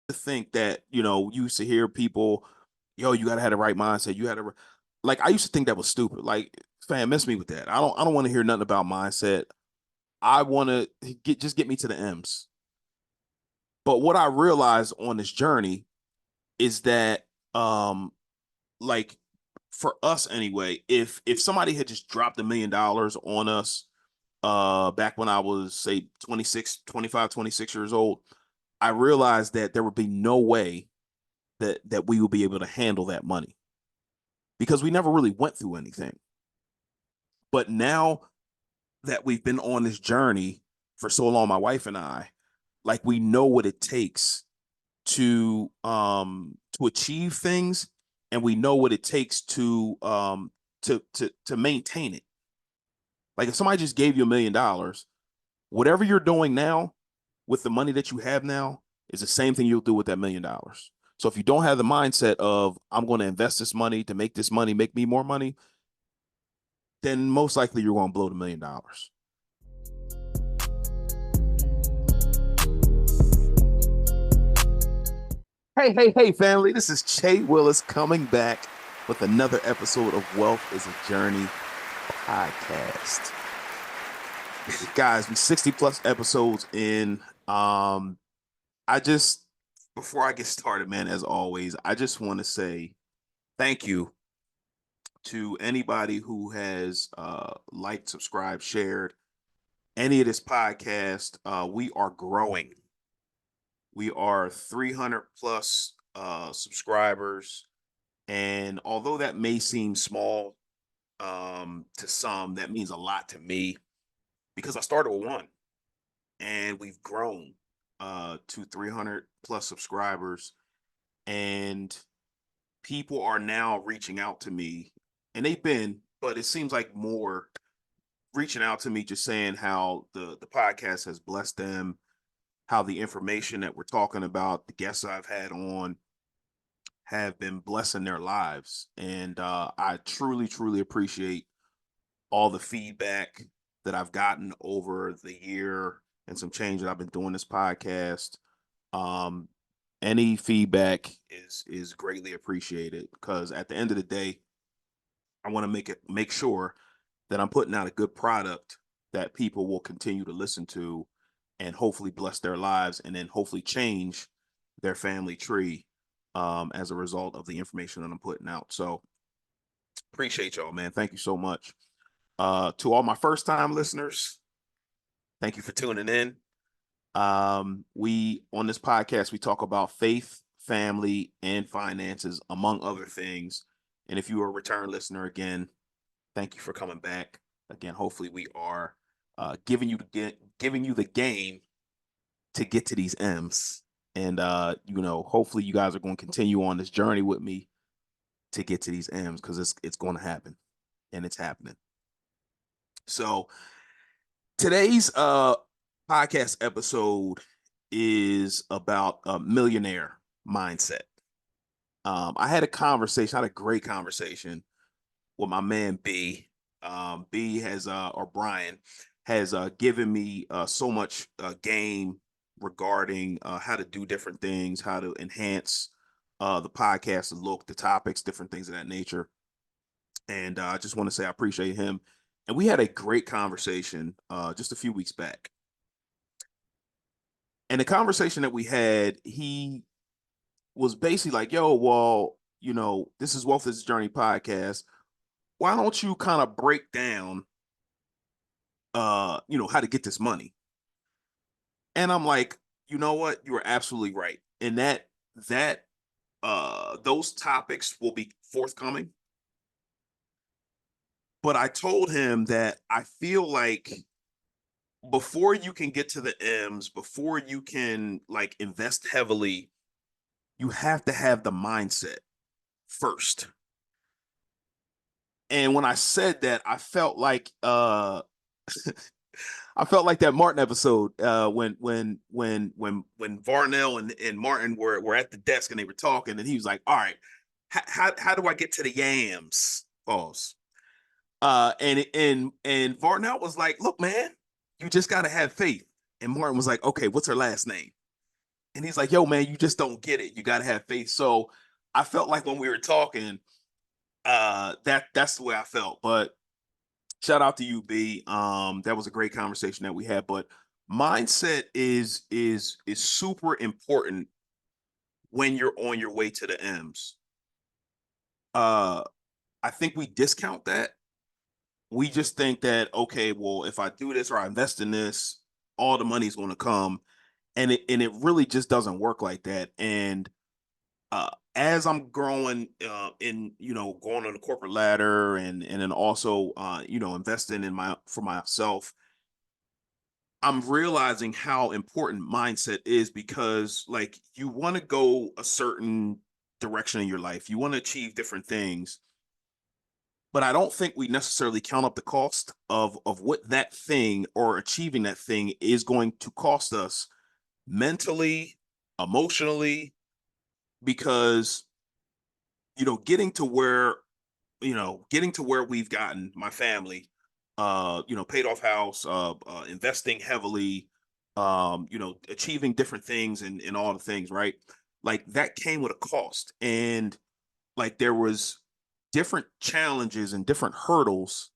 to think that, you used to hear people, yo, you gotta have the right mindset. You had to like I used to think that was stupid. Like, fam, miss me with that. I don't want to hear nothing about mindset. I want to get me to the M's. But what I realized on this journey is that like for us anyway, if somebody had just dropped $1 million on us back when I was say 26, 25, 26 years old, I realized that there would be no way that we would be able to handle that money because we never really went through anything. But now that we've been on this journey for so long, my wife and I, like we know what it takes to achieve things, and we know what it takes to maintain it. Like if somebody just gave you $1 million, whatever you're doing now with the money that you have now is the same thing you'll do with that $1 million. So if you don't have the mindset of I'm going to invest this money to make this money make me more money, then most likely you're going to blow the $1 million. Hey, family. This is Che Willis coming back with another episode of Wealth is a Journey podcast. Guys, we 60 plus episodes in. I just, before I get started, man, as always, I just want to say thank you to anybody who has liked, subscribed, shared any of this podcast. We are growing. We are 300 plus subscribers. And although that may seem small to some, that means a lot to me because I started with one and we've grown to 300 plus subscribers. And people are now reaching out to me, and they've been, but it seems like more reaching out to me, just saying how the podcast has blessed them, how the information that we're talking about, the guests I've had on, have been blessing their lives. And I truly appreciate all the feedback that I've gotten over the year and some change that I've been doing this podcast. Um, any feedback is greatly appreciated because at the end of the day, I want to make sure that I'm putting out a good product that people will continue to listen to and hopefully bless their lives and then hopefully change their family tree as a result of the information that I'm putting out. So appreciate y'all, man. Thank you so much. To all my first time listeners, thank you for tuning in. We on this podcast we talk about faith, family, and finances, among other things. And if you are a return listener again, thank you for coming back. Again, hopefully we are giving you the game to get to these M's. And hopefully you guys are going to continue on this journey with me to get to these M's because it's going to happen and it's happening. So today's podcast episode is about a millionaire mindset. I had a great conversation with my man B. B has or Brian has given me so much game regarding how to do different things, how to enhance the podcast, the look, the topics, different things of that nature. And I just want to say I appreciate him. And we had a great conversation just a few weeks back. And the conversation that we had, he was basically like, yo, well, this is Wealth is a Journey podcast. Why don't you kind of break down how to get this money? And I'm like, you know what? You are absolutely right. And that those topics will be forthcoming. But I told him that I feel like before you can get to the M's, before you can like invest heavily, you have to have the mindset first. And when I said that, I felt like I felt like that Martin episode when Varnell and Martin were at the desk and they were talking, and he was like, "All right, how do I get to the yams?" Pause. And Varnell was like, "Look, man, you just gotta have faith." And Martin was like, "Okay, what's her last name?" And he's like, yo, man, you just don't get it. You got to have faith. So I felt like when we were talking, that's the way I felt. But shout out to you, B. That was a great conversation that we had. But mindset is super important when you're on your way to the M's. Uh, I think we discount that. We just think that, okay, well, if I do this or I invest in this, all the money's going to come, and it really just doesn't work like that. And as I'm growing in, going on the corporate ladder, and then also investing in my for myself, I'm realizing how important mindset is, because like you want to go a certain direction in your life, you want to achieve different things, but I don't think we necessarily count up the cost of what that thing or achieving that thing is going to cost us mentally, emotionally, because getting to where we've gotten, my family, paid off house, investing heavily, achieving different things, and all the things, right? Like that came with a cost. And like there was different challenges and different hurdles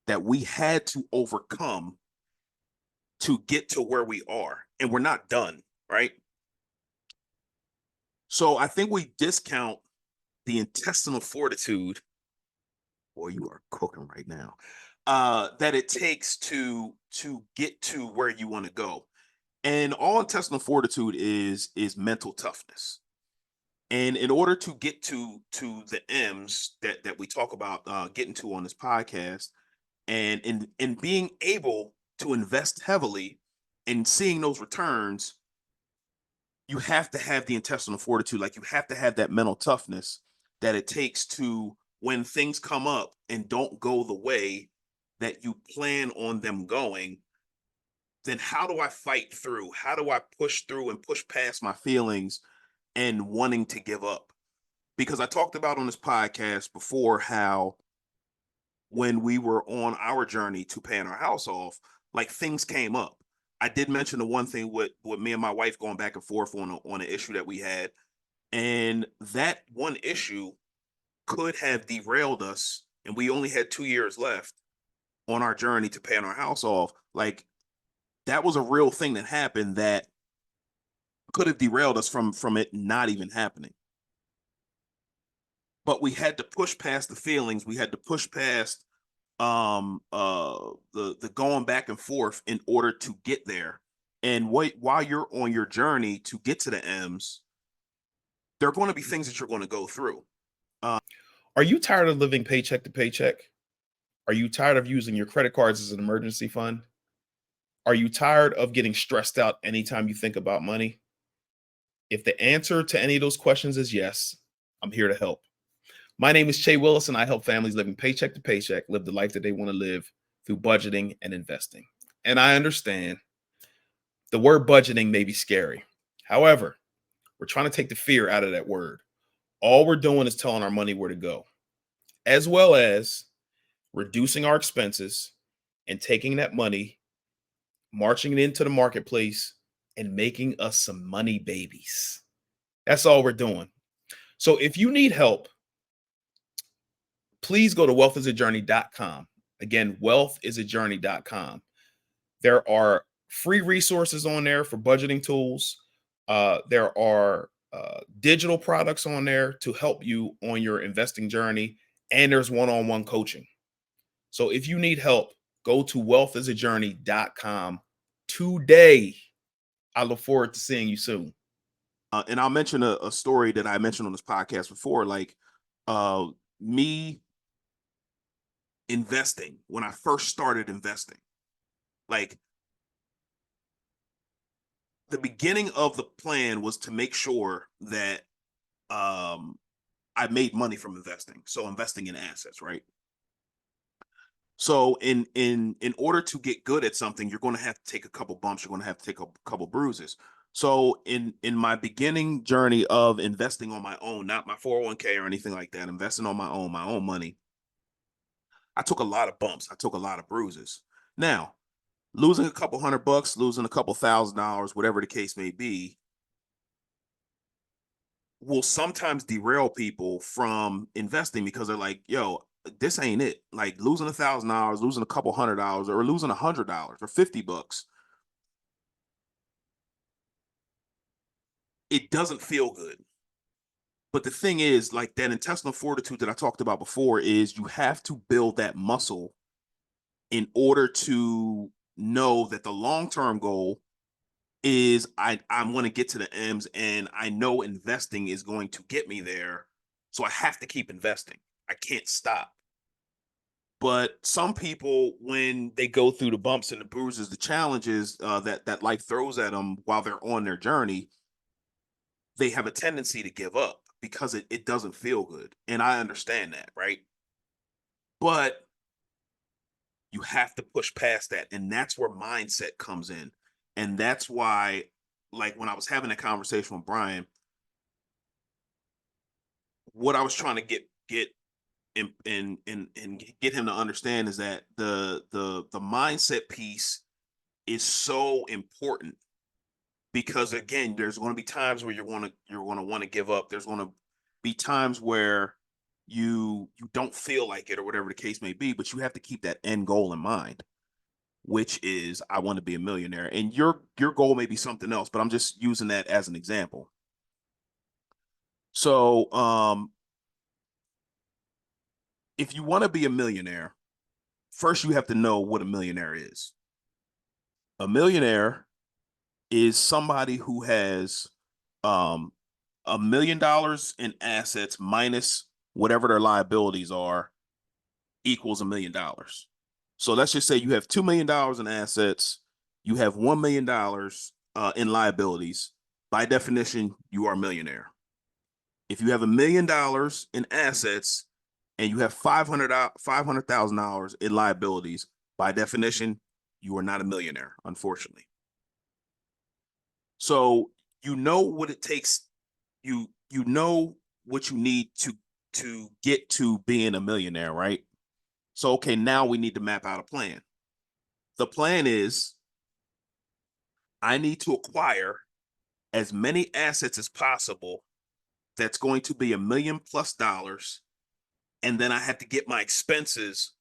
that we had to overcome to get to where we are. And we're not done, right? So I think we discount the intestinal fortitude, boy, you are cooking right now, that it takes to get to where you want to go. And all intestinal fortitude is mental toughness. And in order to get to the M's that we talk about getting to on this podcast, and in being able to invest heavily and seeing those returns, you have to have the intestinal fortitude. Like you have to have that mental toughness that it takes to, when things come up and don't go the way that you plan on them going, then how do I fight through? How do I push through and push past my feelings and wanting to give up? Because I talked about on this podcast before how when we were on our journey to paying our house off, like things came up. I did mention the one thing with me and my wife going back and forth on an issue that we had, and that one issue could have derailed us, and we only had 2 years left on our journey to paying our house off. Like that was a real thing that happened that could have derailed us from it not even happening. But we had to push past the feelings. We had to push past the going back and forth in order to get there. And while you're on your journey to get to the M's, there are going to be things that you're going to go through. Are you tired of living paycheck to paycheck? Are you tired of using your credit cards as an emergency fund? Are you tired of getting stressed out anytime you think about money? If the answer to any of those questions is yes, I'm here to help. My name is Che Willis, and I help families living paycheck to paycheck live the life that they want to live through budgeting and investing. And I understand the word budgeting may be scary. However, we're trying to take the fear out of that word. All we're doing is telling our money where to go, as well as reducing our expenses and taking that money, marching it into the marketplace, and making us some money babies. That's all we're doing. So if you need help, please go to wealthisajourney.com. Again, wealthisajourney.com. There are free resources on there for budgeting tools. There are digital products on there to help you on your investing journey. And there's one-on-one coaching. So if you need help, go to wealthisajourney.com today. I look forward to seeing you soon. And I'll mention a story that I mentioned on this podcast before, like me investing when I first started investing. Like the beginning of the plan was to make sure that I made money from investing. So investing in assets, right? So in order to get good at something, you're going to have to take a couple bumps. You're going to have to take a couple bruises. So in my beginning journey of investing on my own, not my 401k or anything like that, investing on my own money, I took a lot of bumps. I took a lot of bruises. Now, losing a couple $100, losing a couple $1,000, whatever the case may be, will sometimes derail people from investing because they're like, yo, this ain't it. Like losing $1,000, losing a couple $100, or losing $100 or $50, it doesn't feel good. But the thing is, like that intestinal fortitude that I talked about before, is you have to build that muscle in order to know that the long-term goal is I'm going to get to the M's, and I know investing is going to get me there. So I have to keep investing. I can't stop. But some people, when they go through the bumps and the bruises, the challenges that life throws at them while they're on their journey, they have a tendency to give up because it doesn't feel good. And I understand that, right? But you have to push past that. And that's where mindset comes in. And that's why, like when I was having a conversation with Brian, what I was trying to get and get him to understand is that the mindset piece is so important, because again, there's going to be times where you're going to want to give up. There's going to be times where you don't feel like it, or whatever the case may be, but you have to keep that end goal in mind, which is I want to be a millionaire. And your goal may be something else, but I'm just using that as an example. So if you want to be a millionaire, first you have to know what a millionaire is. A millionaire is somebody who has um $1 million in assets minus whatever their liabilities are, equals $1 million. So let's just say you have $2 million in assets, you have $1 million in liabilities. By definition, you are a millionaire. If you have $1 million in assets and you have $500,000 in liabilities, by definition, you are not a millionaire, unfortunately. So you know what it takes. You know what you need to get to being a millionaire, right? So okay, now we need to map out a plan. The plan is I need to acquire as many assets as possible that's going to be $1 million+, and then I have to get my expenses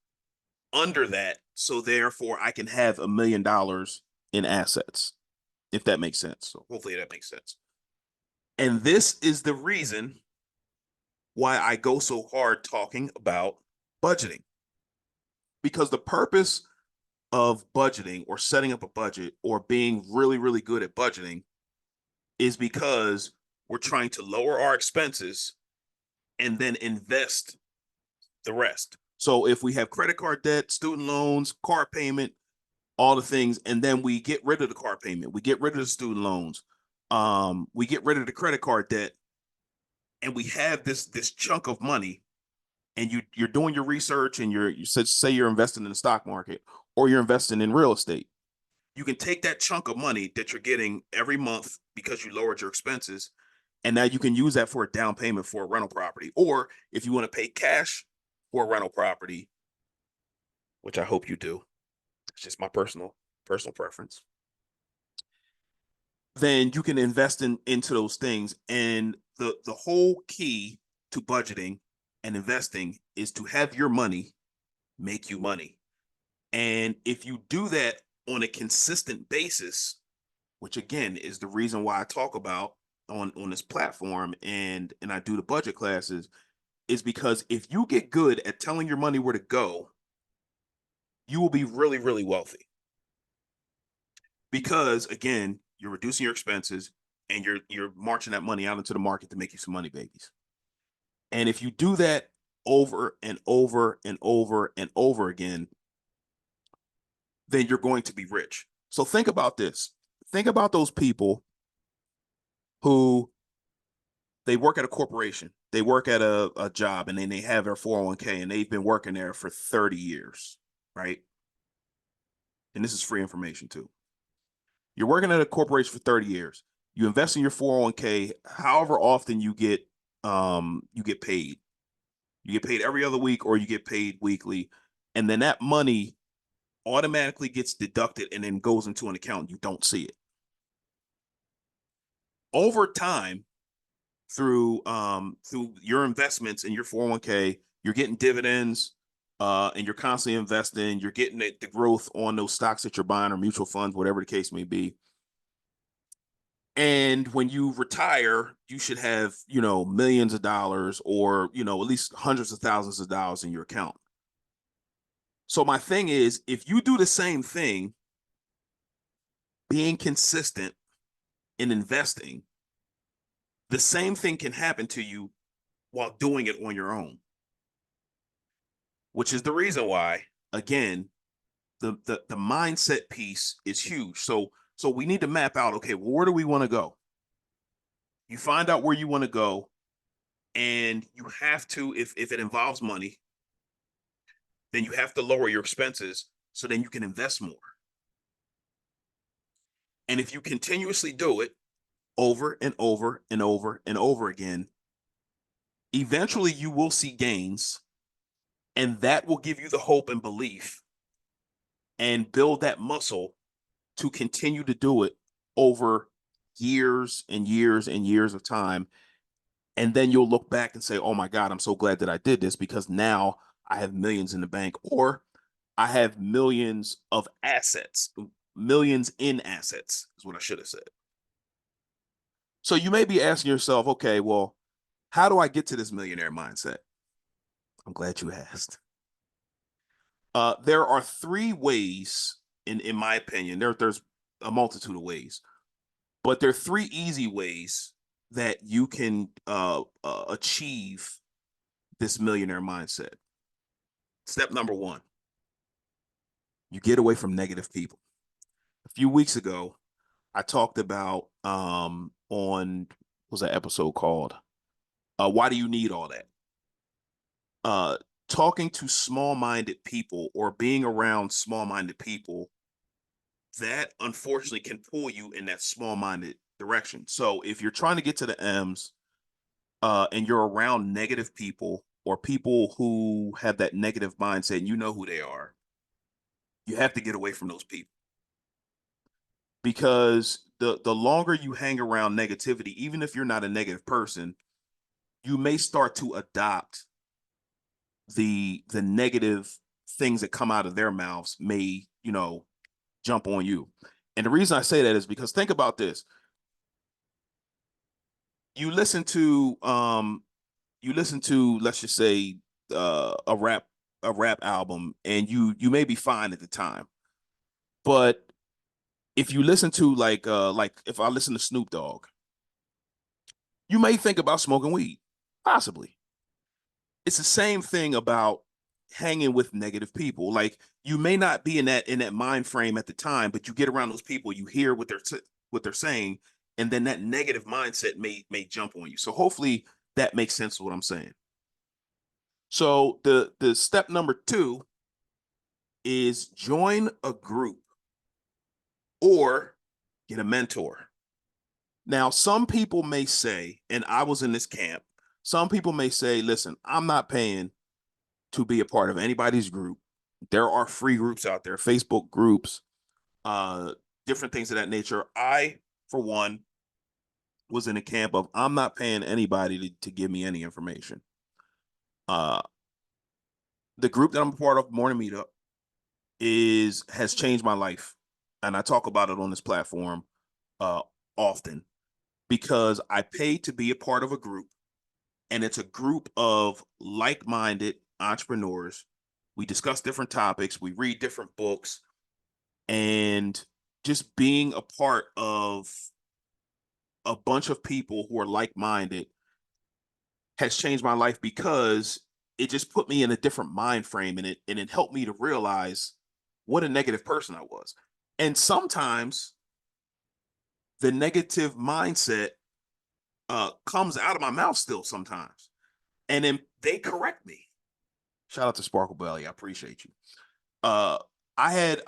under that, so therefore I can have $1 million in assets, if that makes sense. So hopefully that makes sense. And this is the reason why I go so hard talking about budgeting, because the purpose of budgeting, or setting up a budget, or being really, really good at budgeting, is because we're trying to lower our expenses and then invest the rest. So if we have credit card debt, student loans, car payment, all the things, and then we get rid of the car payment, we get rid of the student loans, we get rid of the credit card debt, and we have this chunk of money, and you're doing your research, and you say you're investing in the stock market, or you're investing in real estate. You can take that chunk of money that you're getting every month because you lowered your expenses, and now you can use that for a down payment for a rental property. Or if you want to pay cash for a rental property, which I hope you do, it's just my personal preference, then you can invest into those things. And the whole key to budgeting and investing is to have your money make you money. And if you do that on a consistent basis, which again is the reason why I talk about on this platform, and I do the budget classes, is because if you get good at telling your money where to go, you will be really, really wealthy. Because again, you're reducing your expenses, and you're marching that money out into the market to make you some money babies. And if you do that over and over and over and over again, then you're going to be rich. So think about this. Think about those people who, they work at a corporation, they work at a job, and then they have their 401k, and they've been working there for 30 years, right? And this is free information too. You're working at a corporation for 30 years. You invest in your 401k, however often you get paid. You get paid every other week, or you get paid weekly. And then that money automatically gets deducted and then goes into an account. You don't see it. Over time, through your investments in your 401k. You're getting dividends, and you're constantly investing. You're getting the growth on those stocks that you're buying or mutual funds, whatever the case may be. And when you retire, you should have, millions of dollars, or, at least hundreds of thousands of dollars in your account. So my thing is, if you do the same thing, being consistent in investing, the same thing can happen to you while doing it on your own, which is the reason why, again, the mindset piece is huge. So we need to map out, okay, well, where do we want to go? You find out where you want to go, and you have to, if it involves money, then you have to lower your expenses so then you can invest more. And if you continuously do it over and over and over and over again, eventually you will see gains, and that will give you the hope and belief and build that muscle to continue to do it over years and years and years of time. And then you'll look back and say, oh my God, I'm so glad that I did this, because now I have millions in the bank, or I have millions of assets, millions in assets is what I should have said. So you may be asking yourself, okay, well, how do I get to this millionaire mindset? I'm glad you asked. There are three ways, in my opinion. There's a multitude of ways, but there are three easy ways that you can achieve this millionaire mindset. Step number one, you get away from negative people. A few weeks ago, I talked about on what was that episode called? Why do you need all that? Talking to small-minded people, or being around small-minded people, that unfortunately can pull you in that small-minded direction. So if you're trying to get to the M's, and you're around negative people, or people who have that negative mindset, and you know who they are, you have to get away from those people, because the longer you hang around negativity, even if you're not a negative person, you may start to adopt the negative things that come out of their mouths, may, jump on you. And the reason I say that is because, think about this. You listen to let's just say a rap album, and you may be fine at the time. But if you listen to, like if I listen to Snoop Dogg, you may think about smoking weed, possibly. It's the same thing about hanging with negative people. Like, you may not be in that mind frame at the time, but you get around those people, you hear what they're saying, and then that negative mindset may jump on you. So hopefully that makes sense of what I'm saying. So the step number two is join a group or get a mentor. Now, some people may say, and I was in this camp, some people may say, listen, I'm not paying to be a part of anybody's group. There are free groups out there, Facebook groups, uh, different things of that nature. I, for one, was in a camp of, I'm not paying anybody to give me any information. Uh, the group that I'm a part of, Morning Meetup, has changed my life, and I talk about it on this platform uh, often, because I paid to be a part of a group, and it's a group of like-minded entrepreneurs. We discuss different topics, we read different books, and just being a part of a bunch of people who are like-minded has changed my life, because it just put me in a different mind frame, and it helped me to realize what a negative person I was. And sometimes the negative mindset comes out of my mouth still sometimes, and then they correct me. Shout out to Sparkle Belly, I appreciate you. uh I had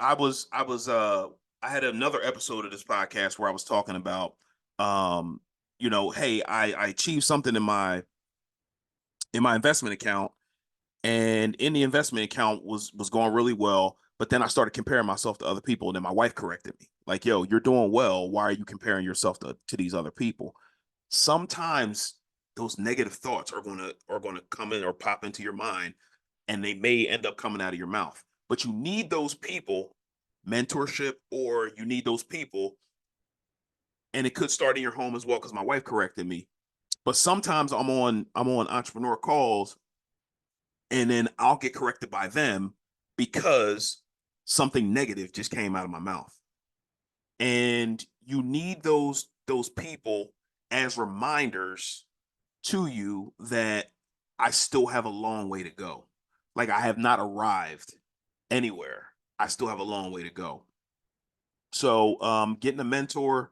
another episode of this podcast where I was talking about, hey, I achieved something in my investment account, and in the investment account was going really well, but then I started comparing myself to other people, and then my wife corrected me, like, yo, you're doing well, why are you comparing yourself to these other people? Sometimes those negative thoughts are gonna come in or pop into your mind, and they may end up coming out of your mouth. But you need those people, mentorship, or you need those people, and it could start in your home as well. Because my wife corrected me, but sometimes I'm on entrepreneur calls, and then I'll get corrected by them because something negative just came out of my mouth. And you need those people as reminders to you that I still have a long way to go. Like, I have not arrived anywhere. I still have a long way to go. So getting a mentor,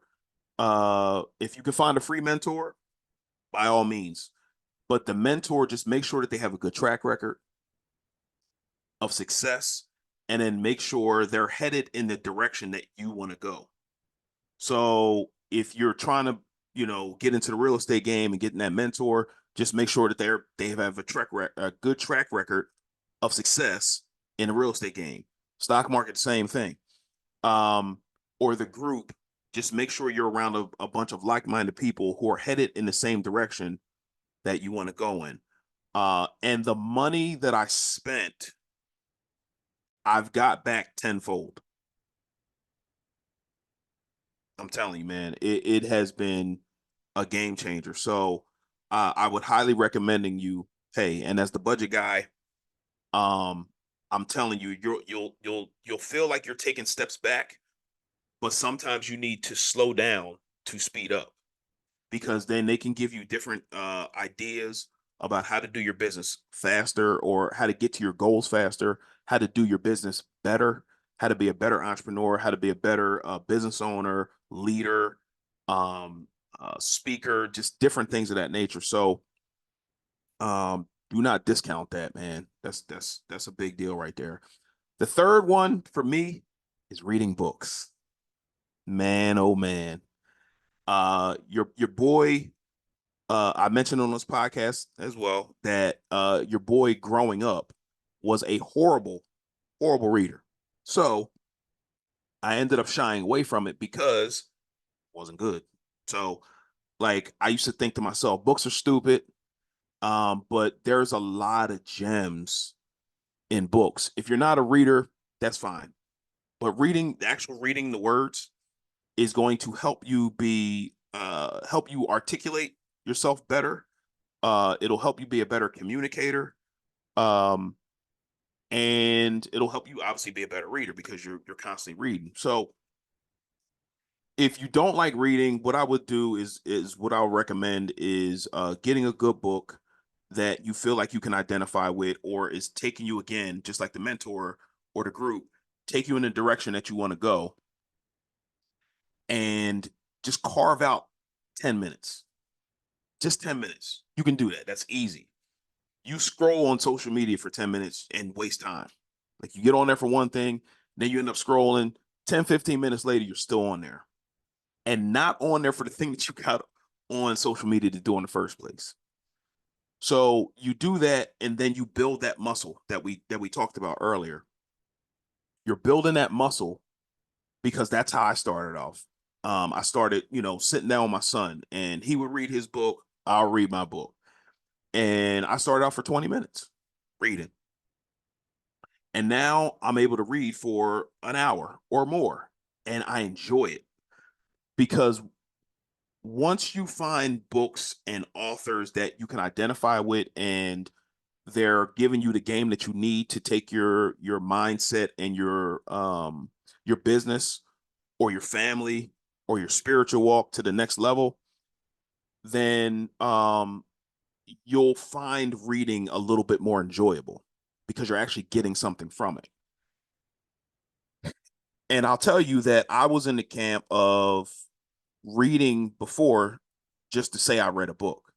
if you can find a free mentor, by all means. But the mentor, just make sure that they have a good track record of success, and then make sure they're headed in the direction that you want to go. So if you're trying to, get into the real estate game and getting that mentor, just make sure that they have a good track record of success in the real estate game. Stock market, same thing. Or the group, just make sure you're around a bunch of like-minded people who are headed in the same direction that you want to go in. And the money that I spent, I've got back tenfold. I'm telling you, man, it has been a game changer. So I would highly recommending you. Hey, and as the budget guy, um, I'm telling you, you'll feel like you're taking steps back, but sometimes you need to slow down to speed up, because then they can give you different ideas about how to do your business faster, or how to get to your goals faster, how to do your business better, how to be a better entrepreneur, how to be a better business owner, leader, um, speaker, just different things of that nature. So do not discount that, man. That's a big deal right there. The third one for me is reading books. Man, oh man. Your boy, I mentioned on this podcast as well that your boy growing up was a horrible, horrible reader. So I ended up shying away from it because it wasn't good. So, like, I used to think to myself, books are stupid. But there's a lot of gems in books. If you're not a reader, that's fine. But reading the words is going to help you articulate yourself better. It'll help you be a better communicator. Um, and it'll help you obviously be a better reader because you're constantly reading. So if you don't like reading, what I would do is what I'll recommend is getting a good book that you feel like you can identify with, or is taking you, again, just like the mentor or the group, take you in the direction that you want to go, and just carve out 10 minutes. Just 10 minutes. You can do that. That's easy. You scroll on social media for 10 minutes and waste time. Like, you get on there for one thing, then you end up scrolling 10, 15 minutes later, you're still on there, and not on there for the thing that you got on social media to do in the first place. So you do that, and then you build that muscle that we talked about earlier. You're building that muscle, because that's how I started off. I started, sitting down with my son, and he would read his book. I'll read my book, and I started off for 20 minutes reading, and now I'm able to read for an hour or more, and I enjoy it, because once you find books and authors that you can identify with, and they're giving you the game that you need to take your mindset and your business or your family or your spiritual walk to the next level, then you'll find reading a little bit more enjoyable, because you're actually getting something from it. And I'll tell you that I was in the camp of reading before, just to say I read a book.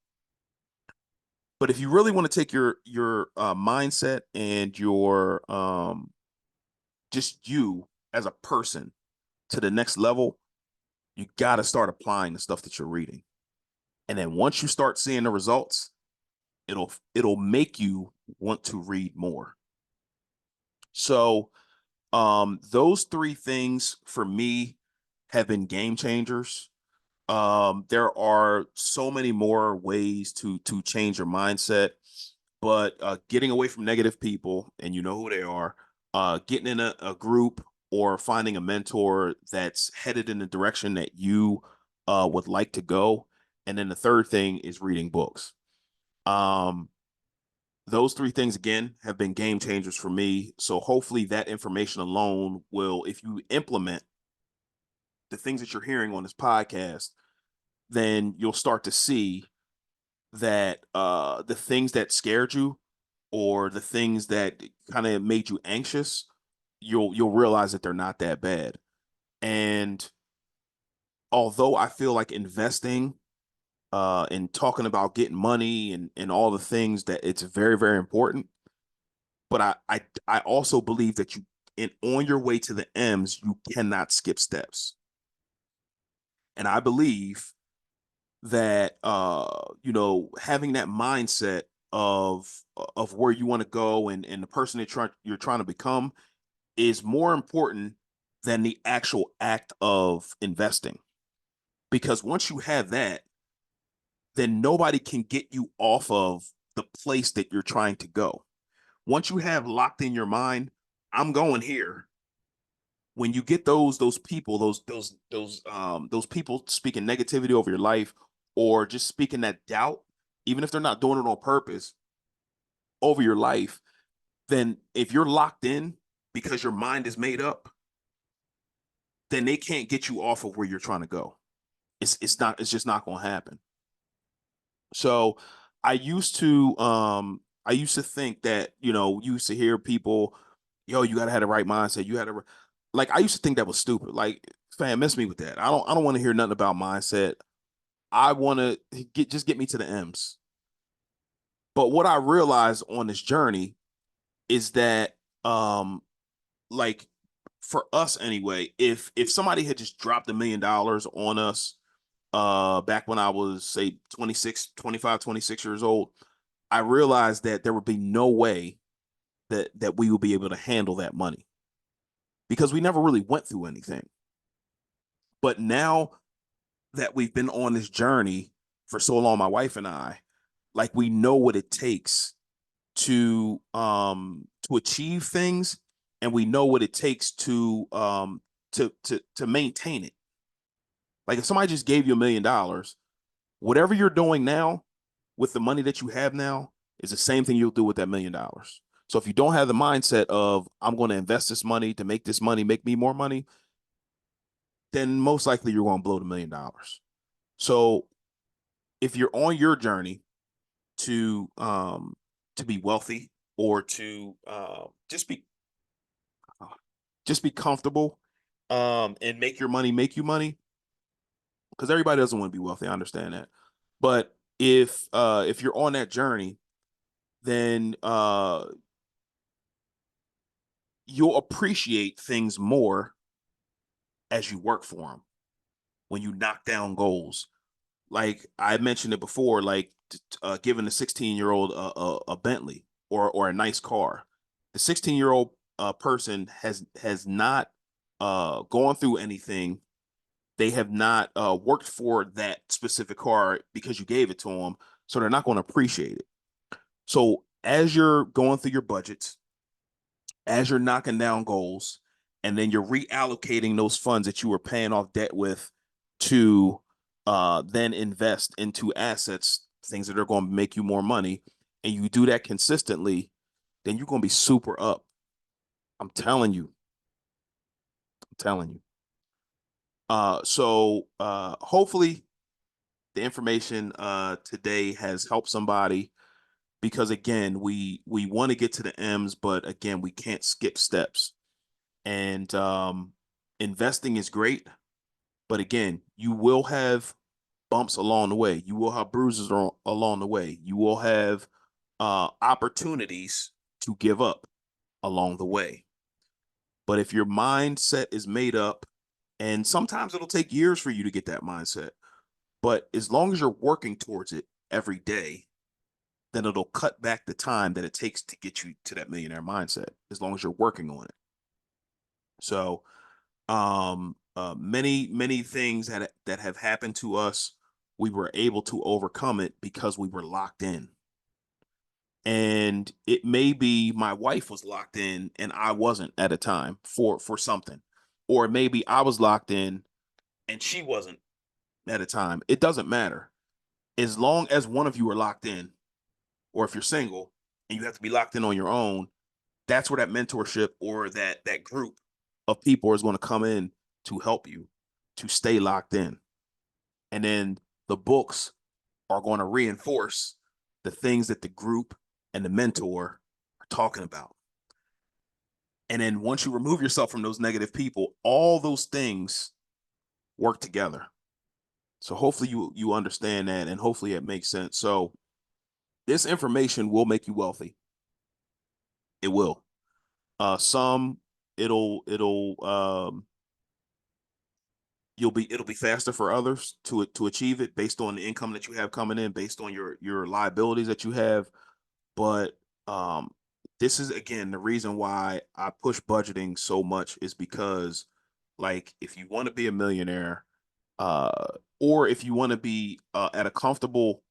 But if you really want to take your mindset and your just you as a person to the next level, you got to start applying the stuff that you're reading. And then once you start seeing the results, it'll make you want to read more. So those three things for me have been game changers. There are so many more ways to change your mindset, but getting away from negative people, and you know who they are, getting in a group or finding a mentor that's headed in the direction that you would like to go. And then the third thing is reading books. Um, those three things again have been game changers for me. So hopefully that information alone will, if you implement the things that you're hearing on this podcast, then you'll start to see that the things that scared you or the things that kind of made you anxious, you'll realize that they're not that bad. And although I feel like investing and talking about getting money and all the things, that it's very, very important, but I also believe that on your way to the M's, you cannot skip steps. And I believe that having that mindset of where you want to go and the person that you're trying to become is more important than the actual act of investing. Because once you have that, then nobody can get you off of the place that you're trying to go. Once you have locked in your mind, I'm going here. When you get those people, those people speaking negativity over your life, or just speaking that doubt, even if they're not doing it on purpose, over your life, then if you're locked in because your mind is made up, then they can't get you off of where you're trying to go. It's just not going to happen. So I used to think that, you used to hear people, yo, you gotta have the right mindset. You had to, like, I used to think that was stupid. Like, fam, miss me with that. I don't want to hear nothing about mindset. I want to get me to the M's. But what I realized on this journey is that, like, for us anyway, if somebody had just dropped $1 million on us back when I was, say, 26, 25, 26 years old, I realized that there would be no way that we would be able to handle that money because we never really went through anything. But now that we've been on this journey for so long, my wife and I, like, we know what it takes to achieve things, and we know what it takes to maintain it. Like, if somebody just gave you $1 million, whatever you're doing now with the money that you have now is the same thing you'll do with that $1 million. So if you don't have the mindset of, I'm going to invest this money to make this money make me more money, then most likely you're going to blow the $1 million. So if you're on your journey to be wealthy, or to just be comfortable, and make your money make you money, because everybody doesn't want to be wealthy. I understand that. But if you're on that journey, then you'll appreciate things more as you work for them, when you knock down goals. Like I mentioned it before, like giving a 16-year-old a Bentley or a nice car. The 16-year-old person has not gone through anything. They have not worked for that specific car because you gave it to them, so they're not going to appreciate it. So as you're going through your budgets, as you're knocking down goals, and then you're reallocating those funds that you were paying off debt with to then invest into assets, things that are going to make you more money, and you do that consistently, then you're going to be super up. I'm telling you. I'm telling you. So hopefully the information today has helped somebody, because again, we want to get to the M's, but again, we can't skip steps. And investing is great, but again, you will have bumps along the way. You will have bruises along the way. You will have opportunities to give up along the way. But if your mindset is made up, and sometimes it'll take years for you to get that mindset, but as long as you're working towards it every day, then it'll cut back the time that it takes to get you to that millionaire mindset, as long as you're working on it. So Many things that have happened to us, we were able to overcome it because we were locked in. And it may be my wife was locked in and I wasn't at a time for something, or maybe I was locked in and she wasn't at a time. It doesn't matter as long as one of you are locked in, or if you're single and you have to be locked in on your own. That's where that mentorship or that group of people is going to come in to help you to stay locked in. And then the books are going to reinforce the things that the group and the mentor are talking about. And then once you remove yourself from those negative people, all those things work together. So hopefully you understand that, and hopefully it makes sense. So this information will make you wealthy. It will. Some it'll it'll be faster for others to achieve it based on the income that you have coming in, based on your liabilities that you have. But um this is again the reason why I push budgeting so much, is because, like, if you want to be a millionaire, uh or if you want to be at a comfortable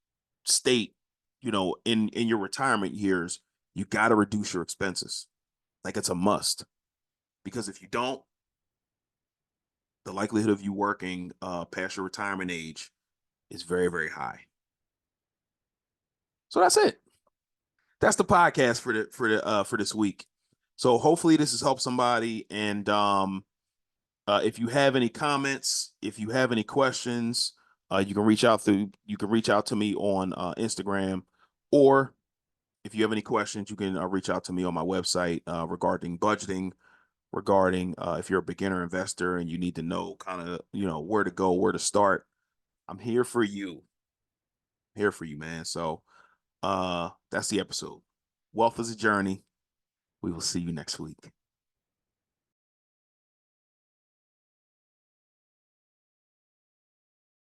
state, in your retirement years, you got to reduce your expenses. Like, it's a must, because if you don't, the likelihood of you working past your retirement age is very, very high. So that's it. That's the podcast for this week. So hopefully this has helped somebody. And if you have any comments, if you have any questions, you can reach out to me on Instagram, or if you have any questions, you can reach out to me on my website regarding budgeting, regarding if you're a beginner investor and you need to know kind of, where to go, where to start. I'm here for you. Here for you, man. So that's the episode. Wealth is a journey. We will see you next week.